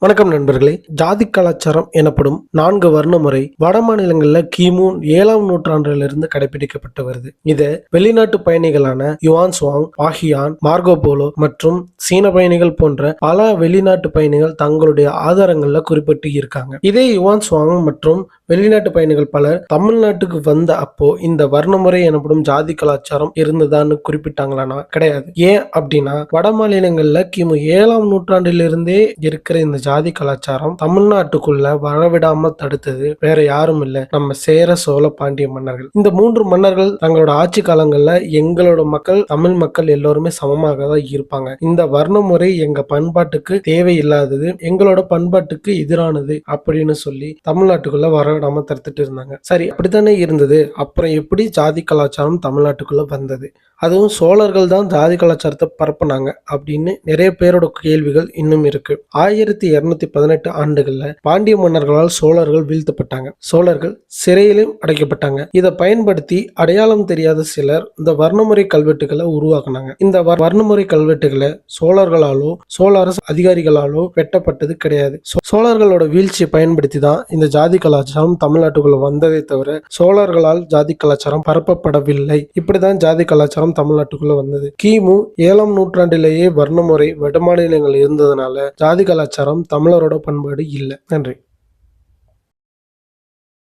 வணக்கம் நண்பர்களே. ஜாதி கலாச்சாரம் எனப்படும் 4 வர்ண முறை வட மாநிலங்கள்ல கிமு 7ஆம் நூற்றாண்டிலிருந்து கடைபிடிக்கப்பட்டு வருது. இதை வெளிநாட்டு பயணிகளான யுவான் சுவாங், பாஹியான், மார்கோ போலோ மற்றும் சீன பயணிகள் போன்ற பல வெளிநாட்டு பயணிகள் தங்களுடைய ஆதாரங்கள்ல குறிப்பிட்டு இருக்காங்க. இதே யுவான் சுவாங் மற்றும் வெளிநாட்டு பயணிகள் பலர் தமிழ்நாட்டுக்கு வந்த அப்போ இந்த வர்ணமுறை எனப்படும் ஜாதி கலாச்சாரம் இருந்ததான்னு குறிப்பிட்டாங்களானா கிடையாது. ஏன் அப்படின்னா வட மாநிலங்கள்ல கிமு 7ஆம் நூற்றாண்டிலிருந்தே இருக்கிற இந்த ஜாதி கலாச்சாரம் தமிழ்நாட்டுக்குள்ள வரவிடாம தடுத்தது வேற யாரும் இல்ல, நம்ம சேர சோழ பாண்டிய மன்னர்கள். இந்த 3 மன்னர்கள் தங்களோட ஆட்சி காலங்கள்ல எங்களோட மக்கள் தமிழ் மக்கள் எல்லோருமே சமமாக தான் இருப்பாங்க, இந்த வர்ணமுறை எங்க பண்பாட்டுக்கு தேவையில்லாதது, எங்களோட பண்பாட்டுக்கு எதிரானது அப்படின்னு சொல்லி தமிழ்நாட்டுக்குள்ள வரவிடாம தடுத்துட்டு இருந்தாங்க. சரி, அப்படித்தானே இருந்தது. அப்புறம் எப்படி ஜாதி கலாச்சாரம் தமிழ்நாட்டுக்குள்ள வந்தது? அதுவும் சோழர்கள் தான் ஜாதி கலாச்சாரத்தை பரப்புனாங்க அப்படின்னு நிறைய பேரோட கேள்விகள் இன்னும் இருக்கு. 1218 ஆண்டுகள்ல பாண்டிய மன்னர்களால் சோழர்கள் வீழ்த்தப்பட்டாங்க. சோழர்கள் சிறையிலும் அடைக்கப்பட்டாங்க. இதை பயன்படுத்தி அடையாளம் தெரியாத சிலர் இந்த வர்ணமுறை கல்வெட்டுகளை உருவாக்குனாங்க. இந்த வர்ணமுறை கல்வெட்டுகளை சோழர்களாலோ சோழ அரசு அதிகாரிகளாலோ வெட்டப்பட்டது கிடையாது. சோழர்களோட வீழ்ச்சியை பயன்படுத்தி தான் இந்த ஜாதி கலாச்சாரம் தமிழ்நாட்டுக்குள்ள வந்ததை தவிர சோழர்களால் ஜாதி கலாச்சாரம் பரப்பப்படவில்லை. இப்படிதான் ஜாதி கலாச்சாரம் தமிழ்நாட்டுக்குள்ள வந்தது. கிமு 7ஆம் நூற்றாண்டிலேயே வர்ணமுறை வடமாநிலங்கள் இருந்ததுனால ஜாதி கலாச்சாரம் தமிழரோட பண்பாடு இல்லை. நன்றி.